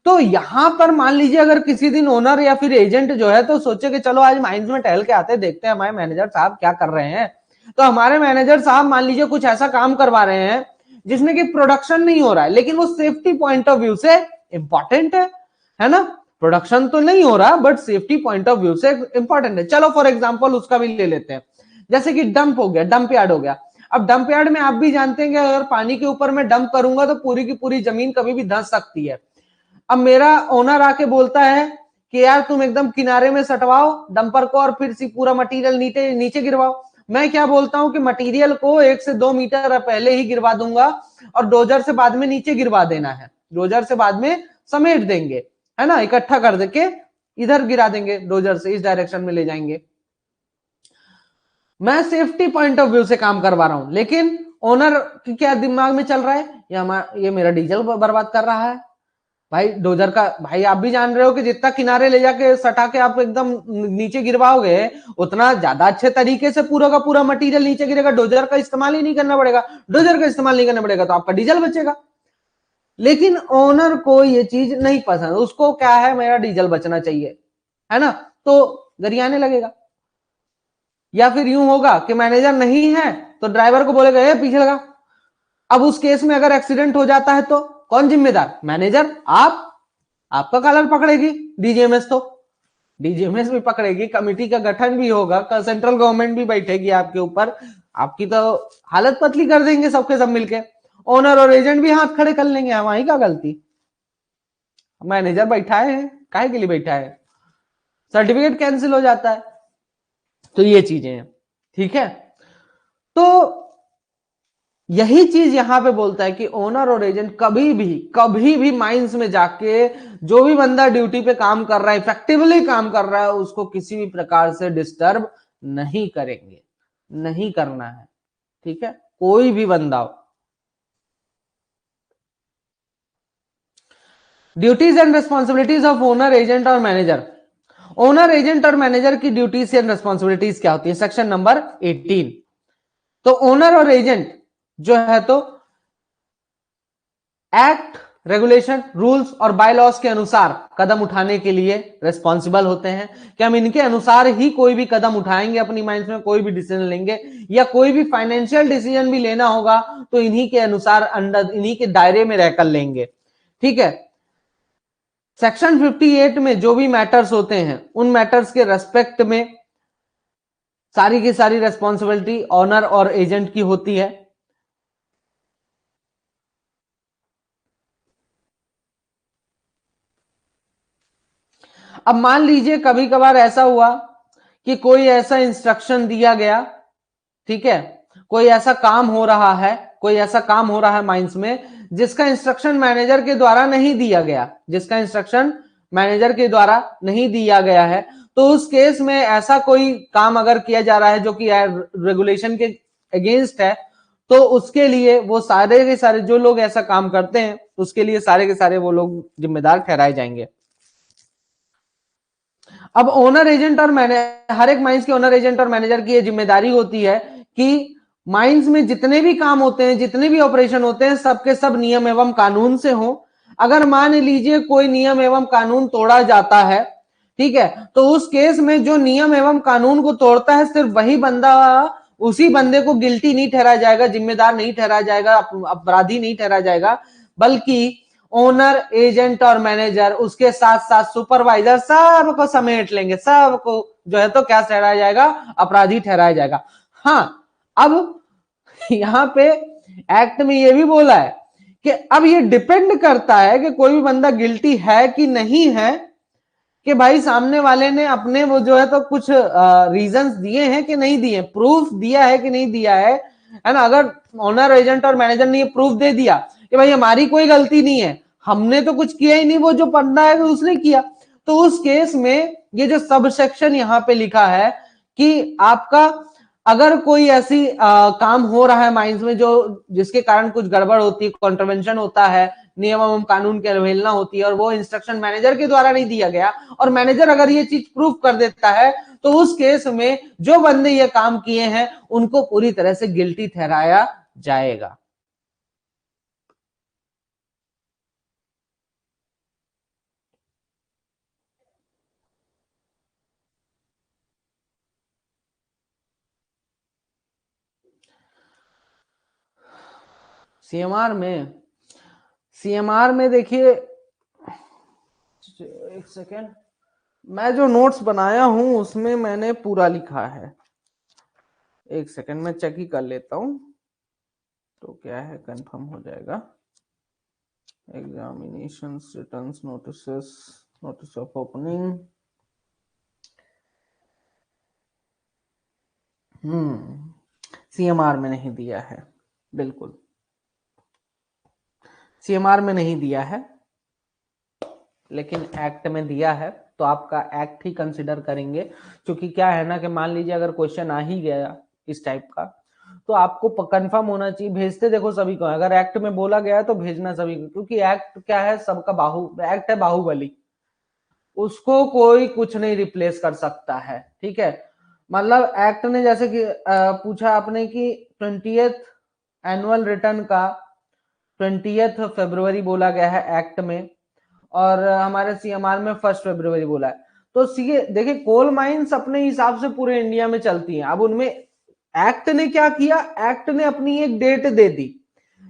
तो यहां पर मान लीजिए अगर किसी दिन ओनर या फिर एजेंट जो है तो सोचे कि चलो आज माइंस में टहल के आते, देखते हैं हमारे मैनेजर साहब क्या कर रहे हैं, तो हमारे मैनेजर साहब मान लीजिए कुछ ऐसा काम करवा रहे हैं जिसमें कि प्रोडक्शन नहीं हो रहा है, लेकिन वो सेफ्टी पॉइंट ऑफ व्यू से इंपॉर्टेंट है ना, प्रोडक्शन तो नहीं हो रहा but safety point of view से इंपॉर्टेंट है। चलो फॉर एग्जांपल उसका भी ले लेते हैं, जैसे कि डंप हो गया, डंप यार्ड हो गया। अब डंप यार्ड में आप भी जानते हैं कि अगर पानी के ऊपर मैं डंप करूंगा तो पूरी की पूरी जमीन कभी भी धंस सकती है। अब मेरा ओनर आके बोलता है कि यार तुम एकदम किनारे में सटवाओ डंपर को और फिर पूरा मटेरियल नीचे नीचे गिरवाओ। मैं क्या बोलता हूं कि मटेरियल को 1 से 2 मीटर पहले ही गिरवा दूंगा और डोजर से बाद में नीचे गिरवा देना है, डोजर से बाद में समेट देंगे, है ना, इकट्ठा कर देके इधर गिरा देंगे, डोजर से इस डायरेक्शन में ले जाएंगे। मैं सेफ्टी पॉइंट ऑफ व्यू से काम करवा रहा हूं, लेकिन ओनर की क्या दिमाग में चल रहा है, ये मेरा डीजल बर्बाद कर रहा है। भाई डोजर का, भाई आप भी जान रहे हो कि जितना किनारे ले जाके सटा के आप एकदम नीचे गिरवाओगे उतना ज्यादा अच्छे तरीके से पूरा का पूरा मटेरियल नीचे गिरेगा, डोजर का इस्तेमाल ही नहीं करना पड़ेगा, डोजर का इस्तेमाल नहीं करना पड़ेगा तो आपका डीजल बचेगा। लेकिन ओनर को ये चीज नहीं पसंद, उसको क्या है, मेरा डीजल बचना चाहिए, है ना, तो गरियाने लगेगा। या फिर यूं होगा कि मैनेजर नहीं है तो ड्राइवर को बोलेगा ए पीछे लगा। अब उस केस में अगर एक्सीडेंट हो जाता है तो कौन जिम्मेदार, मैनेजर, आपका कॉलर पकड़ेगी डीजीएमएस, तो डीजीएमएस भी पकड़ेगी, कमेटी का गठन भी होगा, सेंट्रल गवर्नमेंट भी बैठेगी आपके ऊपर, आपकी तो हालत पतली कर देंगे सबके सब मिलके, ओनर और एजेंट भी हाथ खड़े कर लेंगे, हमारी क्या गलती, मैनेजर बैठा है काहे के लिए बैठा है, सर्टिफिकेट कैंसिल हो जाता है। तो ये चीजें हैं, ठीक है। तो यही चीज यहां पे बोलता है कि ओनर और एजेंट कभी भी माइंस में जाके जो भी बंदा ड्यूटी पे काम कर रहा है, इफेक्टिवली काम कर रहा है, उसको किसी भी प्रकार से डिस्टर्ब नहीं करेंगे, नहीं करना है, ठीक है, कोई भी बंदा हो। Duties and responsibilities of owner agent और मैनेजर। ओनर एजेंट और मैनेजर की ड्यूटीज एंड रेस्पॉन्सिबिलिटीज क्या होती है, सेक्शन नंबर 18। तो ओनर और एजेंट जो है तो एक्ट, रेगुलेशन, रूल्स और बाय लॉस के अनुसार कदम उठाने के लिए रिस्पॉन्सिबल होते हैं कि हम इनके अनुसार ही कोई भी कदम उठाएंगे, अपनी माइंड में कोई भी डिसीजन लेंगे या कोई भी फाइनेंशियल डिसीजन भी लेना होगा तो इन्हीं के अनुसार, अंडर इन्हीं के दायरे में रहकर लेंगे, ठीक है। सेक्शन 58 में जो भी मैटर्स होते हैं उन मैटर्स के रेस्पेक्ट में सारी की सारी रेस्पॉन्सिबिलिटी ओनर और एजेंट की होती है। अब मान लीजिए कभी कभार ऐसा हुआ कि कोई ऐसा इंस्ट्रक्शन दिया गया, ठीक है, कोई ऐसा काम हो रहा है, कोई ऐसा काम हो रहा है माइंस में जिसका इंस्ट्रक्शन मैनेजर के द्वारा नहीं दिया गया, जिसका इंस्ट्रक्शन मैनेजर के द्वारा नहीं दिया गया है, तो उस केस में ऐसा कोई काम अगर किया जा रहा है जो कि रेगुलेशन के अगेंस्ट है, तो उसके लिए वो सारे के सारे जो लोग ऐसा काम करते हैं उसके लिए सारे के सारे वो लोग जिम्मेदार ठहराए जाएंगे। अब ओनर एजेंट और मैनेजर, हर एक माइंस के ओनर एजेंट और मैनेजर की ये जिम्मेदारी होती है कि माइंस में जितने भी काम होते हैं, जितने भी ऑपरेशन होते हैं, सबके सब नियम एवं कानून से हो। अगर मान लीजिए कोई नियम एवं कानून तोड़ा जाता है, ठीक है, तो उस केस में जो नियम एवं कानून को तोड़ता है सिर्फ वही बंदा, उसी बंदे को गिल्टी नहीं ठहराया जाएगा, जिम्मेदार नहीं ठहराया जाएगा, अपराधी नहीं ठहराया जाएगा, बल्कि ओनर एजेंट और मैनेजर उसके साथ साथ सुपरवाइजर सबको समेट लेंगे, सबको जो है तो क्या ठहराया जाएगा, अपराधी ठहराया जाएगा। हाँ, अब यहां पे एक्ट में ये भी बोला है कि अब ये डिपेंड करता है कि कोई भी बंदा गिल्टी है कि नहीं है, कि भाई सामने वाले ने अपने वो जो है तो कुछ रीजंस दिए हैं कि नहीं दिए, प्रूफ दिया है कि नहीं दिया है ना। अगर ओनर एजेंट और मैनेजर ने ये प्रूफ दे दिया कि भाई हमारी कोई गलती नहीं है, हमने तो कुछ किया ही नहीं, वो जो पढ़ना है उसने किया, तो उस केस में ये जो सब सेक्शन यहाँ पे लिखा है कि आपका अगर कोई ऐसी काम हो रहा है माइंस में जो जिसके कारण कुछ गड़बड़ होती है, कॉन्ट्रवेंशन होता है, नियम एवं कानून की अवहेलना होती है और वो इंस्ट्रक्शन मैनेजर के द्वारा नहीं दिया गया और मैनेजर अगर ये चीज प्रूफ कर देता है, तो उस केस में जो बंदे ये काम किए हैं उनको पूरी तरह से गिल्टी ठहराया जाएगा। सीएमआर में, सीएमआर में देखिए, एक सेकेंड, मैं जो नोट्स बनाया हूं उसमें मैंने पूरा लिखा है। एक सेकेंड मैं चेक ही कर लेता हूं तो क्या है, कंफर्म हो जाएगा। Examination returns notice, notice of opening, CMR में नहीं दिया है, बिल्कुल सीएमआर में नहीं दिया है, लेकिन एक्ट में दिया है, तो आपका एक्ट ही कंसिडर करेंगे। क्योंकि क्या है ना कि मान लीजिए अगर क्वेश्चन आ ही गया इस टाइप का, तो आपको कंफर्म होना चाहिए। भेजते देखो सभी को, अगर एक्ट में बोला गया है तो भेजना सभी को, क्योंकि एक्ट क्या है, सबका एक्ट है बाहुबली, उसको कोई कुछ नहीं रिप्लेस कर सकता है। ठीक है, मतलब एक्ट ने जैसे कि पूछा आपने कि 20th एनुअल रिटर्न का 20th फरवरी बोला गया है एक्ट में, और हमारे सीएमआर में 1 फरवरी बोला है। तो सी देखिए, कोल माइंस अपने हिसाब से पूरे इंडिया में चलती हैं। अब उनमें एक्ट ने क्या किया, एक्ट ने अपनी एक डेट दे दी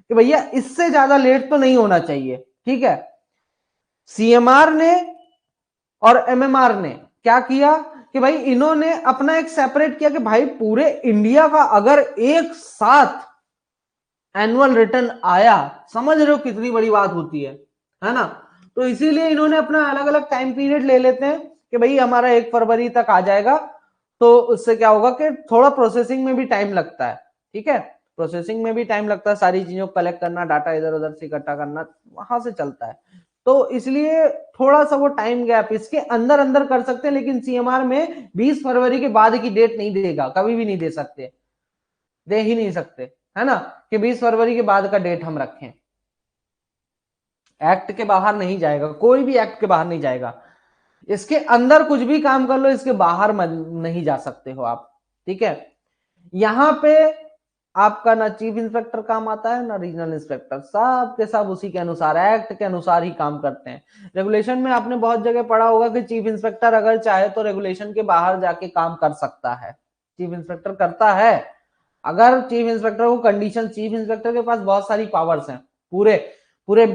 कि भैया इससे ज्यादा लेट तो नहीं होना चाहिए। ठीक है, सीएमआर ने और एमएमआर ने क्या किया कि भाई इन्होंने अपना एक सेपरेट किया कि भाई पूरे इंडिया का अगर एक साथ एनुअल रिटर्न आया, समझ रहे हो कितनी बड़ी बात होती है ना। तो इसीलिए इन्होंने अपना अलग अलग टाइम पीरियड ले लेते हैं कि भाई हमारा 1 फरवरी तक आ जाएगा, तो उससे क्या होगा कि थोड़ा प्रोसेसिंग में भी टाइम लगता है। ठीक है, प्रोसेसिंग में भी टाइम लगता है, सारी चीजों को कलेक्ट करना, डाटा इधर उधर से इकट्ठा करना, वहां से चलता है। तो इसलिए थोड़ा सा वो टाइम गैप इसके अंदर अंदर कर सकते हैं, लेकिन सीएमआर में 20 फरवरी के बाद की डेट नहीं देगा, कभी भी नहीं दे सकते, दे ही नहीं सकते, है ना, कि 20 फरवरी के बाद का डेट हम रखें। एक्ट के बाहर नहीं जाएगा, कोई भी एक्ट के बाहर नहीं जाएगा। इसके अंदर कुछ भी काम कर लो, इसके बाहर नहीं जा सकते हो आप। ठीक है, यहां पे आपका ना चीफ इंस्पेक्टर काम आता है ना रीजनल इंस्पेक्टर, सब के सब उसी के अनुसार, एक्ट के अनुसार ही काम करते हैं। रेगुलेशन में आपने बहुत जगह पढ़ा होगा कि चीफ इंस्पेक्टर अगर चाहे तो रेगुलेशन के बाहर जाके काम कर सकता है, चीफ इंस्पेक्टर करता है। अगर चीफ इंस्पेक्टर को कंडीशन, चीफ इंस्पेक्टर के पास बहुत सारी पावर्स हैं, पूरे पूरे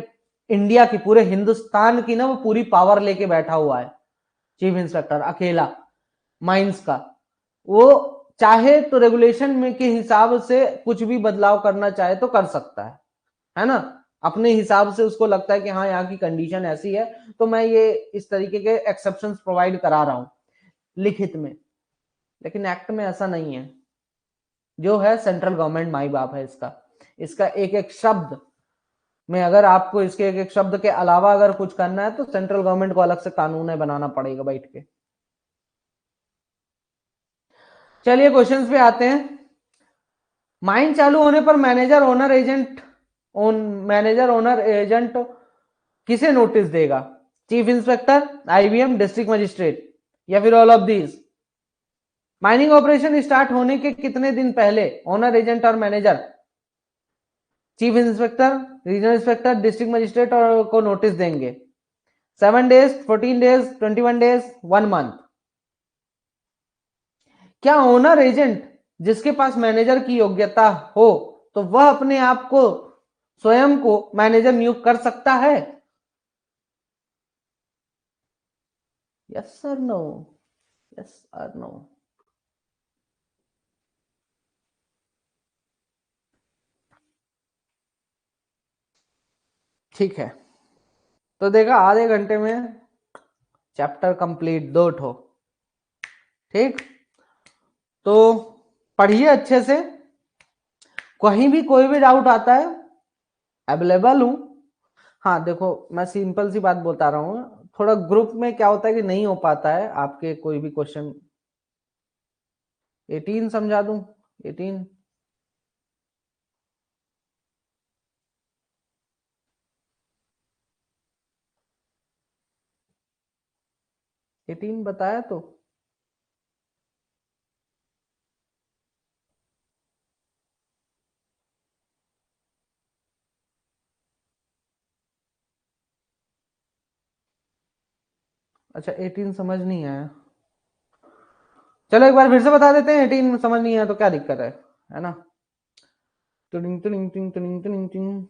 इंडिया की, पूरे हिंदुस्तान की ना वो पूरी पावर लेके बैठा हुआ है चीफ इंस्पेक्टर अकेला माइंस का। वो चाहे तो रेगुलेशन में के हिसाब से कुछ भी बदलाव करना चाहे तो कर सकता है ना, अपने हिसाब से उसको लगता है कि हाँ यहाँ की कंडीशन ऐसी है तो मैं ये इस तरीके के एक्सेप्शंस प्रोवाइड करा रहा हूं लिखित में। लेकिन एक्ट में ऐसा नहीं है, जो है सेंट्रल गवर्नमेंट माई बाप है इसका, इसका एक एक शब्द में, अगर आपको इसके एक एक शब्द के अलावा अगर कुछ करना है तो सेंट्रल गवर्नमेंट को अलग से कानून है बनाना पड़ेगा बैठ के। चलिए क्वेश्चंस पे आते हैं। माइन चालू होने पर manager owner agent, manager owner agent किसे नोटिस देगा, chief inspector, IBM, district magistrate, या फिर all of these. Mining operation start होने के कितने दिन पहले ओनर एजेंट और manager chief inspector, regional inspector, district magistrate और को नोटिस देंगे? 7 डेज, 14 डेज, 21 डेज, 1 मंथ। क्या ओनर एजेंट जिसके पास मैनेजर की योग्यता हो तो वह अपने आप को, स्वयं को मैनेजर नियुक्त कर सकता है? यस और नो, यस और नो। ठीक है, तो देखा आधे घंटे में चैप्टर कंप्लीट, 2 ठो। ठीक, तो पढ़िए अच्छे से, कहीं भी कोई भी डाउट आता है अवेलेबल हूं। हाँ देखो, मैं सिंपल सी बात बता रहा हूँ, थोड़ा ग्रुप में क्या होता है कि नहीं हो पाता है आपके कोई भी क्वेश्चन। 18 समझा दूं? 18 18 बताया तो। अच्छा 18 समझ नहीं आया, चलो एक बार फिर से बता देते हैं। 18 समझ नहीं आया तो क्या दिक्कत है ना। टिंग टिंग टिंग टिंग टिंग टिंग।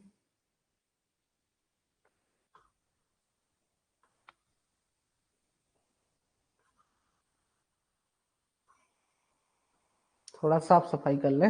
थोड़ा साफ सफाई कर ले।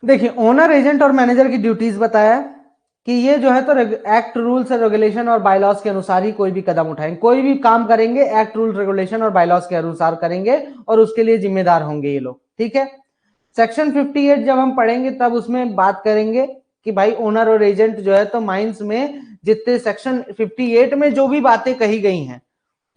देखिए, ओनर, एजेंट और मैनेजर की ड्यूटीज बताया कि ये जो है तो एक्ट, रूल्स एंड रेगुलेशन और बायलॉज के अनुसार ही कोई भी कदम उठाएंगे, कोई भी काम करेंगे एक्ट, रूल, रेगुलेशन और बायलॉज के अनुसार करेंगे और उसके लिए जिम्मेदार होंगे ये लोग। ठीक है, सेक्शन 58 जब हम पढ़ेंगे तब उसमें बात करेंगे कि भाई ओनर और एजेंट जो है तो माइंस में जितने सेक्शन 58 में जो भी बातें कही गई हैं,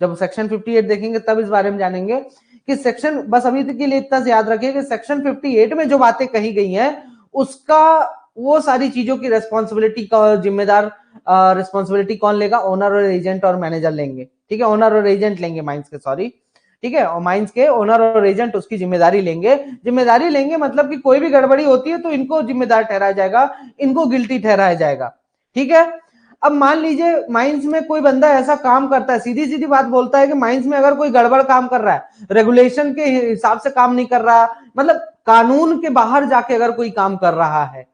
जब सेक्शन 58 देखेंगे तब इस बारे में जानेंगे कि सेक्शन, बस अभी तक के लिए इतना से याद रखिए कि सेक्शन 58 में जो बातें कही गई हैं उसका, वो सारी चीजों की रेस्पॉन्सिबिलिटी का जिम्मेदार, रिस्पॉन्सिबिलिटी कौन लेगा? ओनर और एजेंट और मैनेजर लेंगे। ठीक है, ओनर और एजेंट लेंगे माइंस के, सॉरी। ठीक है, और माइंस के ओनर और एजेंट उसकी जिम्मेदारी लेंगे। जिम्मेदारी लेंगे मतलब कि कोई भी गड़बड़ी होती है तो इनको जिम्मेदार ठहराया जाएगा, इनको गिल्टी ठहराया जाएगा। ठीक है, अब मान लीजिए माइंस में कोई बंदा ऐसा काम करता है, सीधी सीधी बात बोलता है कि माइंस में अगर कोई गड़बड़ काम कर रहा है, रेगुलेशन के हिसाब से काम नहीं कर रहा, मतलब कानून के बाहर जाके अगर कोई काम कर रहा है,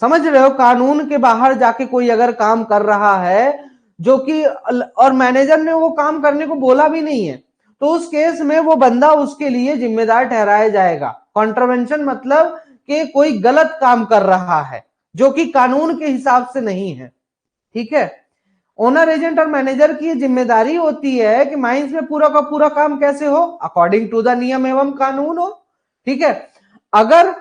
समझ रहे हो, कानून के बाहर जाके कोई अगर काम कर रहा है जो कि, और मैनेजर ने वो काम करने को बोला भी नहीं है, तो उस केस में वो बंदा उसके लिए जिम्मेदार ठहराया जाएगा। कॉन्ट्रवेंशन मतलब कि कोई गलत काम कर रहा है जो कि कानून के हिसाब से नहीं है। ठीक है, ओनर, एजेंट और मैनेजर की जिम्मेदारी होती है कि माइंस में पूरा का पूरा काम कैसे हो, अकॉर्डिंग टू द नियम एवं कानून हो। ठीक है, अगर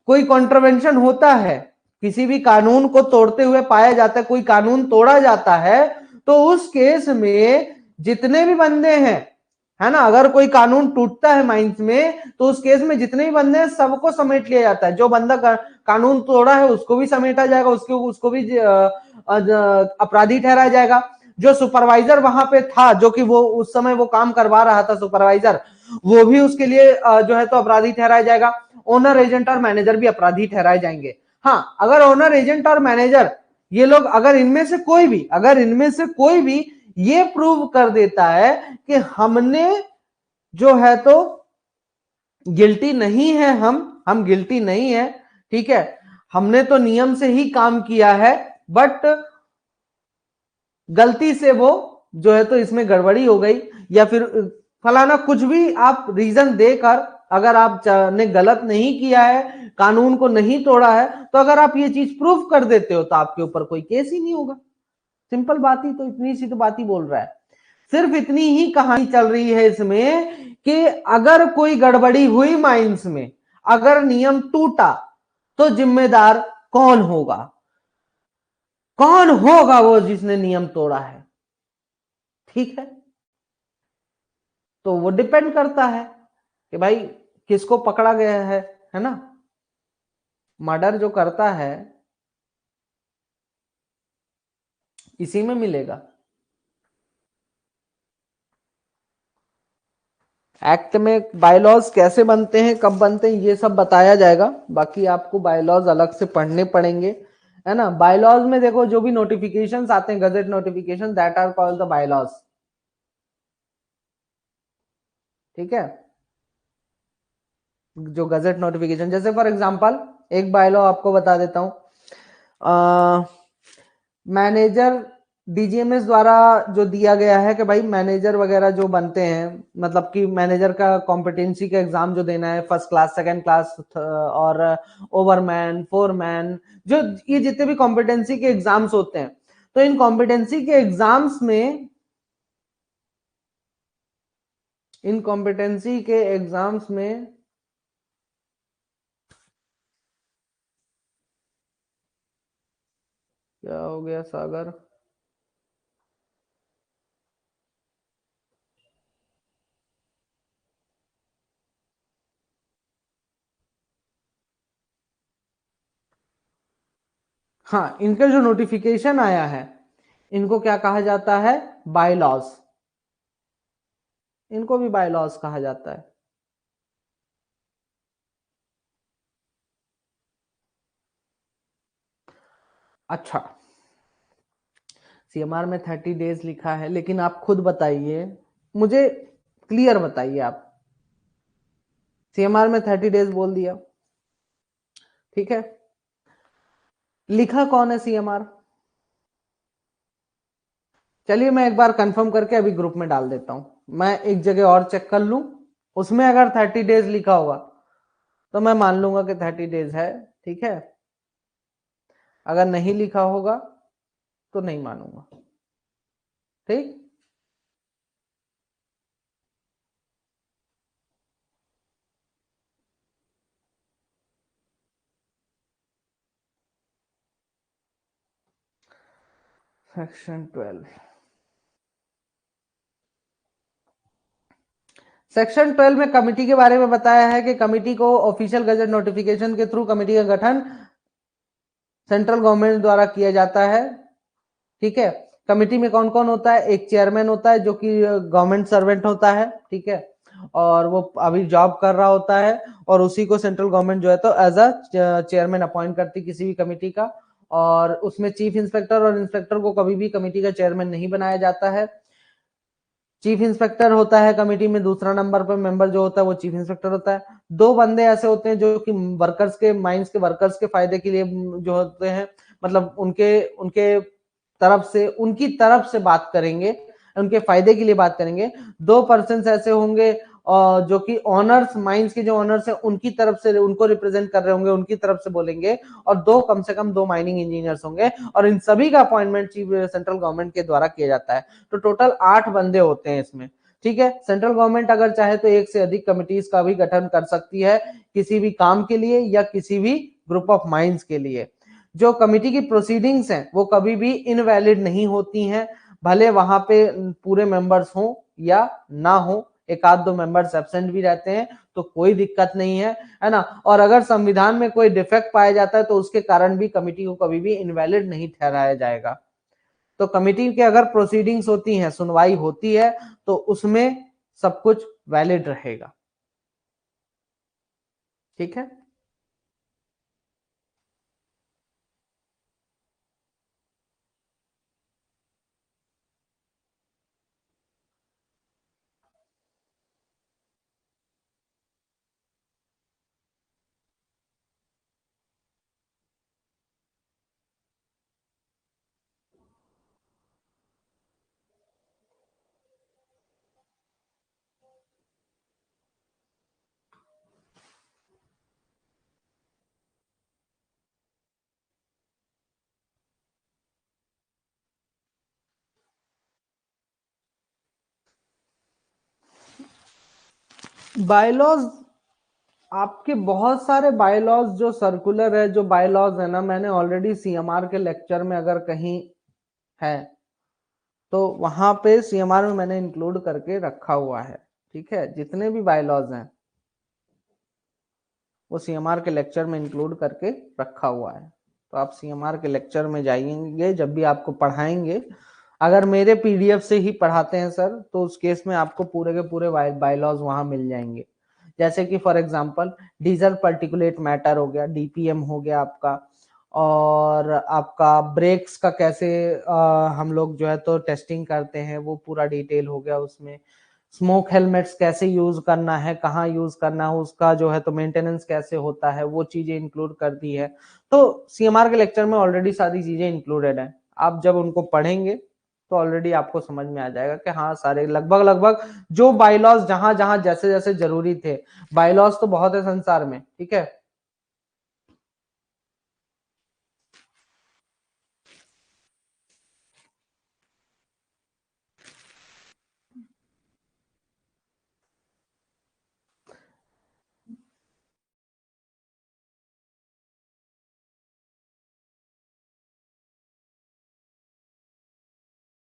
कोई कॉन्ट्रवेंशन होता है, किसी भी कानून को तोड़ते हुए पाया जाता है, कोई कानून तोड़ा जाता है, तो उस केस में जितने भी बंदे हैं, है ना, अगर कोई कानून टूटता है माइंस में तो उस केस में जितने भी बंदे हैं सबको समेट लिया जाता है। जो बंदा कानून तोड़ा है उसको भी समेटा जाएगा, उसको भी अपराधी ठहराया जाएगा। जो सुपरवाइजर वहां पे था, जो कि वो उस समय वो काम करवा रहा था, सुपरवाइजर, वो भी उसके लिए जो है तो अपराधी ठहराया जाएगा। ओनर, एजेंट और मैनेजर भी अपराधी ठहराए जाएंगे। हाँ, अगर ओनर, एजेंट और मैनेजर ये लोग, अगर इनमें से कोई भी, ये प्रूव कर देता है कि हमने जो है तो गिल्टी नहीं है, हम गिल्टी नहीं है, ठीक है, हमने तो नियम से ही काम किया है, बट गलती से वो जो है तो इसमें गड़बड़ी हो गई, या फिर फलाना कुछ भी आप रीजन देकर, अगर आप ने गलत नहीं किया है, कानून को नहीं तोड़ा है, तो अगर आप ये चीज प्रूफ कर देते हो तो आपके ऊपर कोई केस ही नहीं होगा। सिंपल बात ही तो, इतनी सी तो बात ही बोल रहा है। सिर्फ इतनी ही कहानी चल रही है इसमें कि अगर कोई गड़बड़ी हुई माइंस में, अगर नियम टूटा, तो जिम्मेदार कौन होगा? कौन होगा वो जिसने नियम तोड़ा है? ठीक है, तो वो डिपेंड करता है कि भाई किसको पकड़ा गया है ना। मर्डर जो करता है इसी में मिलेगा। एक्ट में बायलॉज कैसे बनते हैं, कब बनते हैं, ये सब बताया जाएगा। बाकी आपको बायलॉज अलग से पढ़ने पड़ेंगे, है ना। बायलॉज में देखो जो भी नोटिफिकेशंस आते हैं, gazette notification, that are called the bylaws. ठीक है, जो गजट नोटिफिकेशन, जैसे फॉर एग्जांपल एक बायलॉ आपको बता देता हूं, मैनेजर डीजीएमएस द्वारा जो दिया गया है कि भाई मैनेजर वगैरह जो बनते हैं, मतलब कि मैनेजर का कॉम्पिटेंसी का एग्जाम जो देना है, फर्स्ट क्लास, सेकंड क्लास और ओवरमैन, फोरमैन, जो ये जितने भी कॉम्पिटेंसी के एग्जाम्स होते हैं, तो इन कॉम्पिटेंसी के एग्जाम्स में, इन कॉम्पिटेंसी के एग्जाम्स में क्या हो गया सागर, हाँ, इनका जो नोटिफिकेशन आया है इनको क्या कहा जाता है, बायलॉज, इनको भी बायलॉज कहा जाता है। अच्छा, सीएमआर में 30 डेज लिखा है, लेकिन आप खुद बताइए, मुझे क्लियर बताइए आप, सीएमआर में 30 डेज बोल दिया, ठीक है, लिखा कौन है सीएमआर? चलिए मैं एक बार कंफर्म करके अभी ग्रुप में डाल देता हूं, मैं एक जगह और चेक कर लूं, उसमें अगर 30 डेज लिखा होगा तो मैं मान लूंगा कि 30 डेज है, ठीक है, अगर नहीं लिखा होगा तो नहीं मानूंगा, ठीक। सेक्शन 12, सेक्शन 12 में कमिटी के बारे में बताया है कि कमिटी को ऑफिशियल गजट नोटिफिकेशन के थ्रू कमिटी का गठन सेंट्रल गवर्नमेंट द्वारा किया जाता है, ठीक है। कमिटी में कौन कौन होता है, एक चेयरमैन होता है जो कि गवर्नमेंट सर्वेंट होता है, ठीक है, और वो अभी जॉब कर रहा होता है, और उसी को सेंट्रल गवर्नमेंट जो है तो एज अ चेयरमैन अपॉइंट करती किसी भी कमिटी का, और उसमें चीफ इंस्पेक्टर और इंस्पेक्टर को कभी भी कमिटी का चेयरमैन नहीं बनाया जाता है। चीफ इंस्पेक्टर होता है कमिटी में, दूसरा नंबर पर मेंबर जो होता है वो चीफ इंस्पेक्टर होता है। दो बंदे ऐसे होते हैं जो कि वर्कर्स के, माइंस के वर्कर्स के फायदे के लिए जो होते हैं, मतलब उनके उनके उनकी तरफ से बात करेंगे, उनके फायदे के लिए बात करेंगे। दो पर्सन ऐसे होंगे जो कि ऑनर्स, माइंस के जो ऑनर्स है उनकी तरफ से, उनको रिप्रेजेंट कर रहे होंगे, उनकी तरफ से बोलेंगे, और दो, कम से कम दो माइनिंग इंजीनियर्स होंगे, और इन सभी का अपॉइंटमेंट चीफ सेंट्रल गवर्नमेंट के द्वारा किया जाता है। तो टोटल 8 बंदे होते हैं इसमें, ठीक है। सेंट्रल गवर्नमेंट अगर चाहे तो एक से अधिक कमिटीज का भी गठन कर सकती है किसी भी काम के लिए या किसी भी ग्रुप ऑफ माइंड्स के लिए। जो कमिटी की प्रोसीडिंग्स हैं वो कभी भी इनवैलिड नहीं होती हैं, भले वहां पे पूरे मेंबर्स हों या ना हो, एक आध दो मेंबर्स एब्सेंट भी रहते हैं तो कोई दिक्कत नहीं है ना। और अगर संविधान में कोई डिफेक्ट पाया जाता है तो उसके कारण भी कमिटी को कभी भी इनवैलिड नहीं ठहराया जाएगा। तो कमिटी के अगर प्रोसीडिंग्स होती हैं, सुनवाई होती है, तो उसमें सब कुछ वैलिड रहेगा, ठीक है। बायलॉज, आपके बहुत सारे बायलॉज जो सर्कुलर है, जो बायलॉज है ना, मैंने ऑलरेडी सीएमआर के लेक्चर में अगर कहीं है तो वहां पे सीएमआर में मैंने इंक्लूड करके रखा हुआ है, ठीक है। जितने भी बायलॉज हैं वो सीएमआर के लेक्चर में इंक्लूड करके रखा हुआ है। तो आप सीएमआर के लेक्चर में जाइएंगे, जब भी आपको पढ़ाएंगे, अगर मेरे पीडीएफ से ही पढ़ाते हैं सर तो उस केस में आपको पूरे के पूरे बायलॉज वहां मिल जाएंगे। जैसे कि for example diesel particulate matter हो गया, डीपीएम हो गया आपका, और आपका ब्रेक्स का कैसे हम लोग जो है तो टेस्टिंग करते हैं वो पूरा डिटेल हो गया उसमें। स्मोक हेलमेट्स कैसे यूज करना है, कहाँ यूज करना है, उसका जो है तो मेंटेनेंस कैसे होता है, वो चीजें इंक्लूड कर दी है। तो सीएमआर के लेक्चर में ऑलरेडी सारी चीजें इंक्लूडेड है। आप जब उनको पढ़ेंगे तो ऑलरेडी आपको समझ में आ जाएगा कि हाँ सारे लगभग लगभग जो बायलॉज जहां जहां जैसे जैसे जरूरी थे, बायलॉज तो बहुत है संसार में, ठीक है,